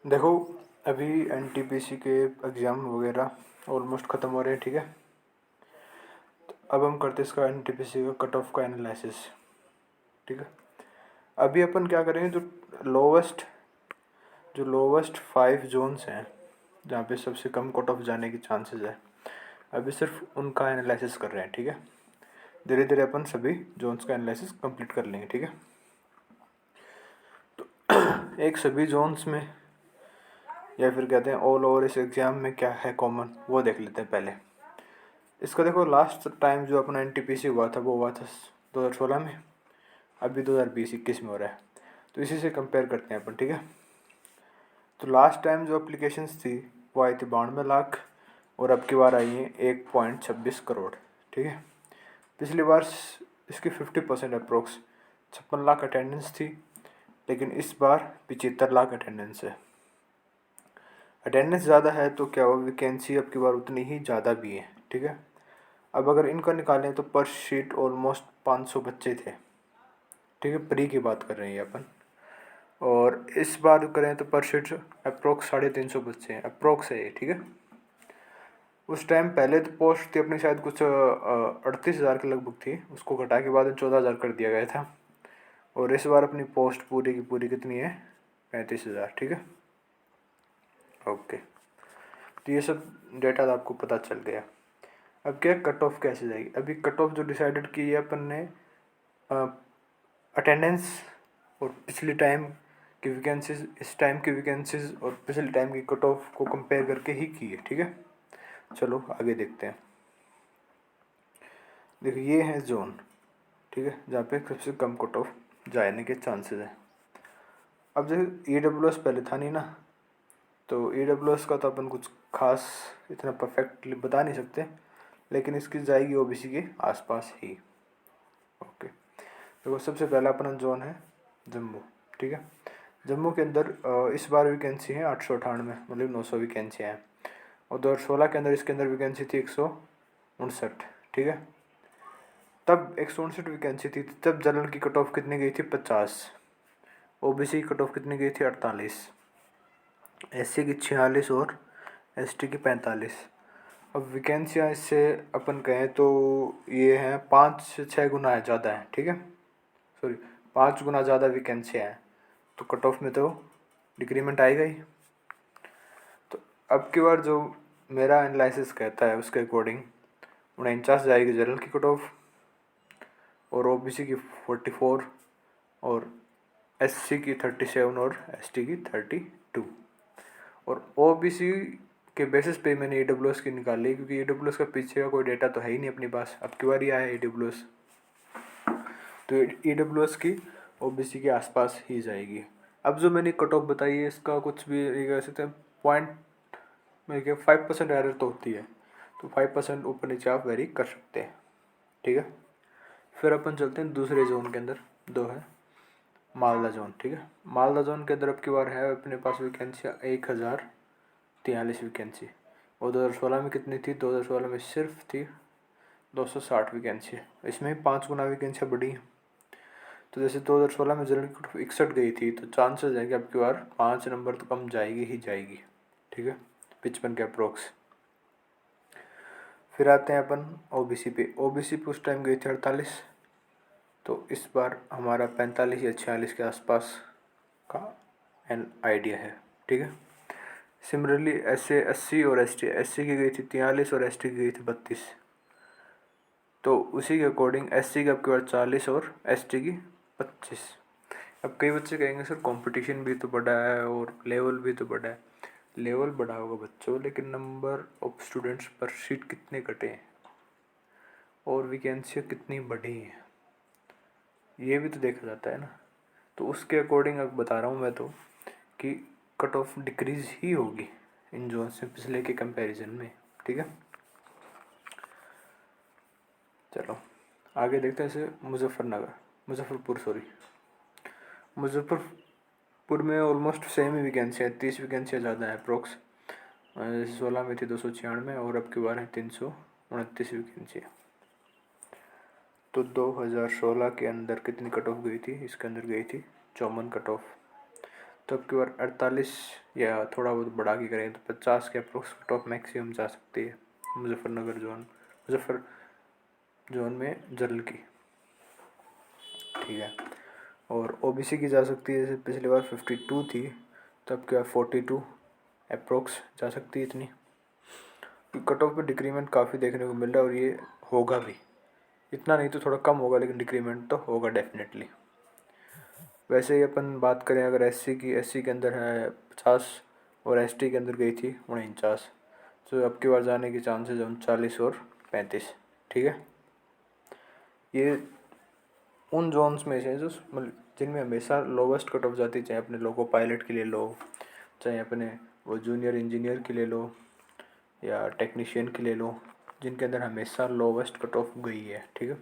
देखो, अभी एनटीपीसी के एग्ज़ाम वगैरह ऑलमोस्ट ख़त्म हो रहे हैं, ठीक है। अब हम करते हैं इसका एनटीपीसी का कट ऑफ का एनालिसिस, ठीक है। अभी अपन क्या करेंगे, जो लोवेस्ट 5 जोन्स हैं जहाँ पे सबसे कम कट ऑफ जाने की चांसेस है, अभी सिर्फ उनका एनालिसिस कर रहे हैं, ठीक है। धीरे धीरे अपन सभी जोन्स का एनालिसिस कंप्लीट कर लेंगे, ठीक है। तो एक सभी जोन्स में, या फिर कहते हैं ऑल ओवर इस एग्ज़ाम में क्या है कॉमन, वो देख लेते हैं पहले। इसका देखो, लास्ट टाइम जो अपना एनटीपीसी हुआ था वो हुआ था 2016 में। अभी 2020-21 में हो रहा है, तो इसी से कंपेयर करते हैं अपन, ठीक है। तो लास्ट टाइम जो एप्लीकेशंस थी वो आई थी 92 लाख, और अब की बार आई है 1.26 करोड़, ठीक है। पिछली बार इसकी 50% अप्रोक्स 56 लाख अटेंडेंस थी, लेकिन इस बार 75 लाख अटेंडेंस है। अटेंडेंस ज़्यादा है तो क्या हुआ, वैकेंसी अब की बार उतनी ही ज़्यादा भी है, ठीक है। अब अगर इनको निकालें तो पर शीट ऑलमोस्ट 500 बच्चे थे, ठीक है। प्री की बात कर रहे हैं अपन, और इस बार करें तो पर शीट अप्रोक्स 350 बच्चे हैं, अप्रोक्स है ये, ठीक है। उस टाइम पहले तो पोस्ट थी अपनी शायद कुछ 38,000 के लगभग थी, उसको घटा के बाद 14,000 कर दिया गया था। और इस बार अपनी पोस्ट पूरी की पूरी कितनी है, 35,000, ठीक है। ओके, तो ये सब डेटा आपको पता चल गया। अब क्या कट ऑफ कैसे जाएगी, अभी कट ऑफ जो डिसाइडेड की है अपन ने अटेंडेंस और पिछले टाइम की वैकेंसीज, इस टाइम की वैकेंसीज और पिछले टाइम की कट ऑफ को कंपेयर करके ही की है, ठीक है। चलो आगे देखते हैं। देखो, ये है जोन, ठीक है, जहाँ पे सबसे कम कट ऑफ जाने के चांसेस हैं। अब जैसे EWS पहले था नहीं ना, तो EWS का तो अपन कुछ खास इतना परफेक्टली बता नहीं सकते, लेकिन इसकी जाएगी OBC के आसपास ही। ओके, तो सबसे पहला अपना जोन है जम्मू, ठीक है। जम्मू के अंदर इस बार वैकेंसी है 898, मतलब 900 वैकेंसी हैं। और 2016 के अंदर इसके अंदर वैकेंसी थी 159, ठीक है। तब 159 वैकेंसी थी, तब जनरल की कट ऑफ कितनी गई थी, 50। OBC की कट ऑफ कितनी गई थी, 48। SC की 46 और ST की 45। अब वैकेंसियाँ इससे अपन कहें तो ये हैं 5 से 6 गुना ज़्यादा है, ठीक है। सॉरी, 5 गुना ज़्यादा वैकेंसियाँ हैं, तो कट ऑफ में तो डिक्रीमेंट आएगा ही। तो अब की बार जो मेरा एनालिसिस कहता है उसके अकॉर्डिंग 49 जाएगी जनरल की कट ऑफ, और OBC की 44, और SC की 37, और ST की 32। और OBC के बेसिस पे मैंने EWS की निकाली, क्योंकि EWS का पीछे का कोई डेटा तो है ही नहीं अपने पास, अब की बार ही आया EWS, तो EWS की OBC के आसपास ही जाएगी। अब जो मैंने कट ऑफ बताई है इसका कुछ भी ये कह सकते हैं पॉइंट में, क्या 5% एरर तो होती है, तो 5% ऊपर नीचे आप वेरी कर सकते हैं, ठीक है। फिर अपन चलते हैं दूसरे जोन के अंदर, दो है मालदा जोन, ठीक है। मालदा जोन के अंदर अब की बार है अपने पास वैकेंसी 1043 वैकेंसी, और 2016 में कितनी थी, 2016 में सिर्फ थी 260 वैकेंसी। इसमें 5 गुना वैकेंसियाँ बढ़ी हैं। तो जैसे 2016 में जनरल की 61 गई थी, तो चांसेस है कि अब की बार 5 नंबर तो कम जाएगी ही जाएगी, ठीक है, 55 के अप्रोक्स। फिर आते हैं अपन OBC पे। OBC पे उस टाइम गई थी 48, तो इस बार हमारा 45 या 46 के आसपास का एन आइडिया है, ठीक है। सिमिलरली ऐसे SC और ST की गई थी 43, और ST की गई थी 32, तो उसी के अकॉर्डिंग SC की आपके पास 40 और ST की 25। अब कई बच्चे कहेंगे सर कंपटीशन भी तो बढ़ा है और लेवल भी तो बढ़ा है। लेवल बढ़ा होगा बच्चों, लेकिन नंबर ऑफ स्टूडेंट्स पर सीट कितने कटे हैं और वैकेंसियाँ कितनी बढ़ी हैं, ये भी तो देखा जाता है ना। तो उसके अकॉर्डिंग अब बता रहा हूँ मैं तो कि कट ऑफ डिक्रीज ही होगी इन जोन से पिछले के कंपैरिजन में, ठीक है। चलो आगे देखते हैं। जैसे मुजफ्फरपुर में ऑलमोस्ट सेम ही वैकेंसी है, 30 वैकेंसियाँ ज़्यादा है अप्रोक्स। 16 में थी 296, और अब की बार है 329 वैकेंसी। तो 2016 के अंदर कितनी कट ऑफ गई थी, इसके अंदर गई थी 54 कट ऑफ। तो अब की बार 48 या थोड़ा बहुत बढ़ा के करें तो 50 के अप्रोक्स कट ऑफ मैक्सिमम जा सकती है मुजफ्फरनगर मुजफ्फर जोन में जनरल की। ठीक है। और ओबीसी की जा सकती है, जैसे पिछली बार 52 थी, तो अब क्या 42 अप्रोक्स जा सकती है इतनी। कट ऑफ पे डिक्रीमेंट काफ़ी देखने को मिल रहा है और ये होगा भी, इतना नहीं तो थोड़ा कम होगा, लेकिन डिक्रीमेंट तो होगा डेफिनेटली। वैसे ही अपन बात करें अगर एससी की, एससी के अंदर है 50 और एसटी के अंदर गई थी 49, तो अब की बार जाने के चांसेस 39 और 35। ठीक है। ये उन जोन्स में से जो जिनमें हमेशा लोवेस्ट कट ऑफ जाती है, चाहे अपने लोगो पायलट के लिए लो, चाहे अपने वो जूनियर इंजीनियर के लिए लो या टेक्नीशियन के लिए लो, जिनके अंदर हमेशा लोवेस्ट कट ऑफ गई है। ठीक है।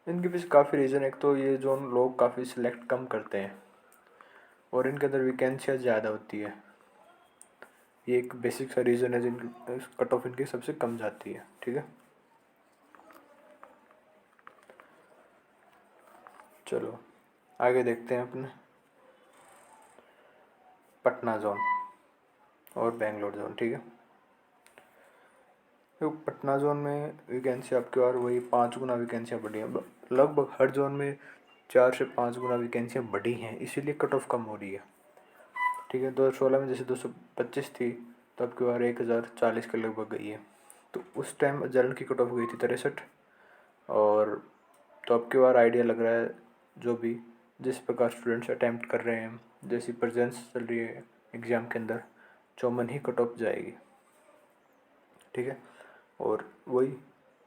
इनके पीछे काफ़ी रीज़न है। एक तो ये जोन लोग काफ़ी सिलेक्ट कम करते हैं और इनके अंदर वैकेंसियाँ ज़्यादा होती है। ये एक बेसिक सा रीज़न है जिन कट ऑफ इनकी सबसे कम जाती है। ठीक है। चलो आगे देखते हैं अपने पटना जोन और बेंगलोर जोन। ठीक है। तो पटना जोन में वैकेंसी आपकी बार वही 5 गुना वैकेंसियाँ बढ़ी हैं, लगभग हर जोन में 4 से 5 गुना वैकेंसियाँ बढ़ी हैं, इसीलिए कट ऑफ कम हो रही है। ठीक है। 2016 में जैसे 225 थी, तो अब की बार 1040 के लगभग गई है। तो उस टाइम जनरल की कट ऑफ गई थी 63, और तो अब की बार आइडिया लग रहा है जो भी जिस प्रकार स्टूडेंट्स अटैम्प्ट कर रहे हैं, जैसी प्रेजेंस चल रही है एग्ज़ाम के अंदर, 54 ही कट ऑफ जाएगी। ठीक है। और वही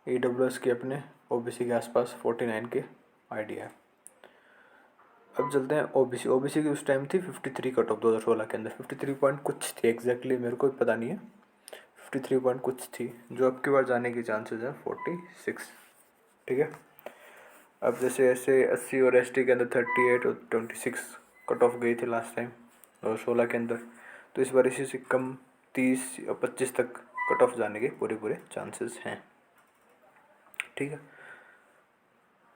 AWS के अपने OBC के आसपास 49 के आइडिया है। अब चलते हैं ओबीसी की उस टाइम थी 53 कट ऑफ 2016 के अंदर, 53 पॉइंट कुछ थी एग्जैक्टली, मेरे को पता नहीं है, 53 पॉइंट कुछ थी, जो अब की बार जाने की चांसेस है 46। ठीक है। अब जैसे ऐसे 80 और ST के अंदर 38 और 26 कट ऑफ गई थी लास्ट टाइम 2016 के अंदर, तो इस बार इसी से कम 30 या 25 तक कट ऑफ जाने के पूरे पूरे चांसेस हैं। ठीक है।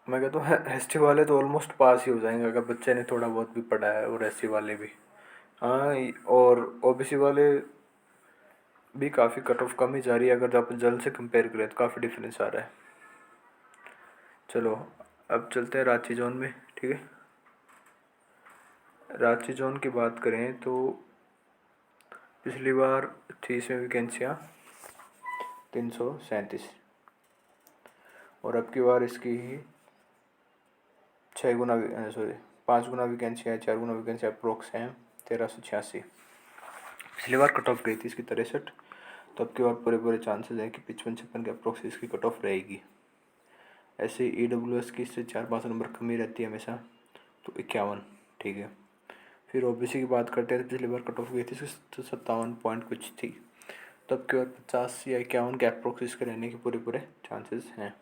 मैं कहता हूँ ST वाले तो ऑलमोस्ट पास ही हो जाएंगे अगर बच्चे ने थोड़ा बहुत भी पढ़ा है, और SC वाले भी। हाँ, और OBC वाले भी काफ़ी कट ऑफ कम ही जा रही है, अगर आप जल से कंपेयर करें तो काफ़ी डिफरेंस आ रहा है। चलो अब चलते हैं रांची जोन में। ठीक है। रांची जोन की बात करें तो पिछली बार थी इसमें वैकेंसियाँ 337, और अब की बार इसकी ही 5 गुना वैकेंसियाँ है, 4 गुना वैकेंसी अप्रोक्स हैं 1386। पिछली बार कट ऑफ गई थी इसकी 63, तो अब की बार पूरे पूरे चांसेस हैं कि 55-56 के अप्रोक्स इसकी कट ऑफ रहेगी। ऐसे ही AWS की इससे 4-5 नंबर कमी रहती है हमेशा, तो 51। ठीक है। फिर OBC की बात करते हैं तो पिछली बार कट ऑफ गई थी तो 57 पॉइंट कुछ थी, तो अब की बार 50 या 51 के अप्रोक्स इसके रहने के पूरे पूरे चांसेस हैं।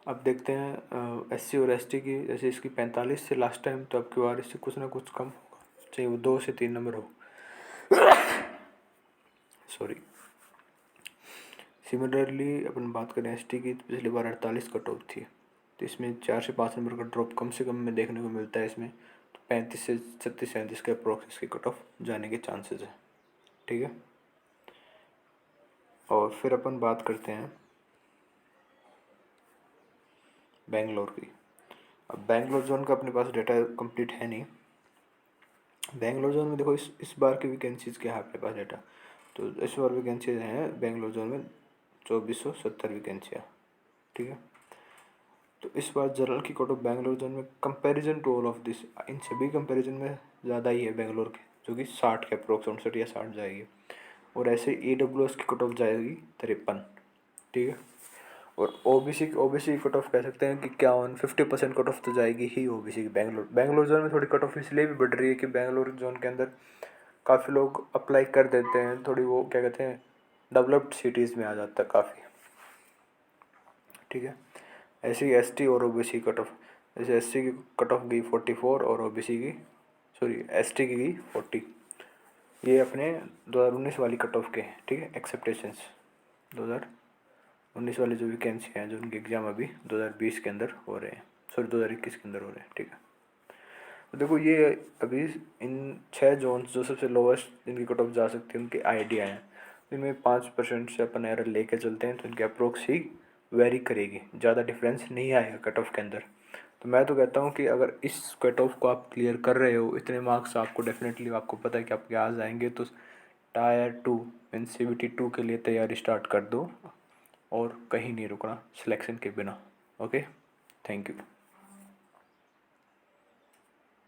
अब देखते हैं SC और ST की, जैसे इसकी 45 से लास्ट टाइम, तो अब की बार इससे कुछ ना कुछ कम होगा, चाहे वो 2 से 3 नंबर हो। सॉरी। सिमिलरली अपन बात करें ST की, तो पिछली बार 48 कट ऑफ थी, तो इसमें 4 से 5 नंबर का ड्रॉप कम से कम में देखने को मिलता है इसमें, तो 35 से 36-37 के अप्रोक्स इसकी कट ऑफ जाने के चांसेस है। ठीक है। और फिर अपन बात करते हैं बेंगलोर की। अब बेंगलोर जोन का अपने पास डेटा कंप्लीट है नहीं। बेंगलोर जोन में देखो इस बार की वैकेंसीज़ क्या है अपने पास डेटा, तो इस बार वैकेंसीज हैं बेंगलोर जोन में 2470 वैकेंसियाँ। ठीक है। तो इस बार जनरल की कट ऑफ बेंगलोर जोन में comparison to all of this, इन सभी कंपैरिजन में ज़्यादा ही है बेंगलोर के, जो कि 60 के अप्रोक्स 59 या 60 जाएगी। और ऐसे AWS की कट ऑफ जाएगी 53। ठीक है। और ओबीसी कट ऑफ कह सकते हैं कि 51-50% कट ऑफ तो जाएगी ही OBC की। बेंगलोर जोन में थोड़ी कट ऑफ इसलिए भी बढ़ रही है कि बेंगलोर जोन के अंदर काफ़ी लोग अप्लाई कर देते हैं, थोड़ी वो क्या कहते हैं डेवलप्ड सिटीज़ में आ जाता है काफ़ी। ठीक है। ऐसे ही ST और OBC कट ऑफ, जैसे SC की कट ऑफ गई 44 और OBC की, सॉरी ST की गई 40। ये अपने 2019 वाली कट ऑफ के हैं। ठीक है। एक्सेप्टेशंस 2019 वाली जो वैकेंसी हैं, जो उनके एग्ज़ाम अभी 2020 के अंदर हो रहे हैं, सॉरी 2021 के अंदर हो रहे हैं। ठीक है। तो देखो ये अभी इन 6 जोन्स जो सबसे लोवेस्ट इनकी कट ऑफ जा सकती है उनके आइडिया हैं, इनमें 5% से अपन एरर लेके चलते हैं तो इनकी अप्रोक्स ही वेरी करेगी, ज़्यादा डिफरेंस नहीं आएगा कट ऑफ के अंदर। तो मैं तो कहता हूँ कि अगर इस कट ऑफ को आप क्लियर कर रहे हो, इतने मार्क्स आपको डेफिनेटली आपको पता है कि आपके आ जाएंगे, तो टायर 2 मीन CBT 2 के लिए तैयारी स्टार्ट कर दो और कहीं नहीं रुकना सिलेक्शन के बिना। Okay, thank you.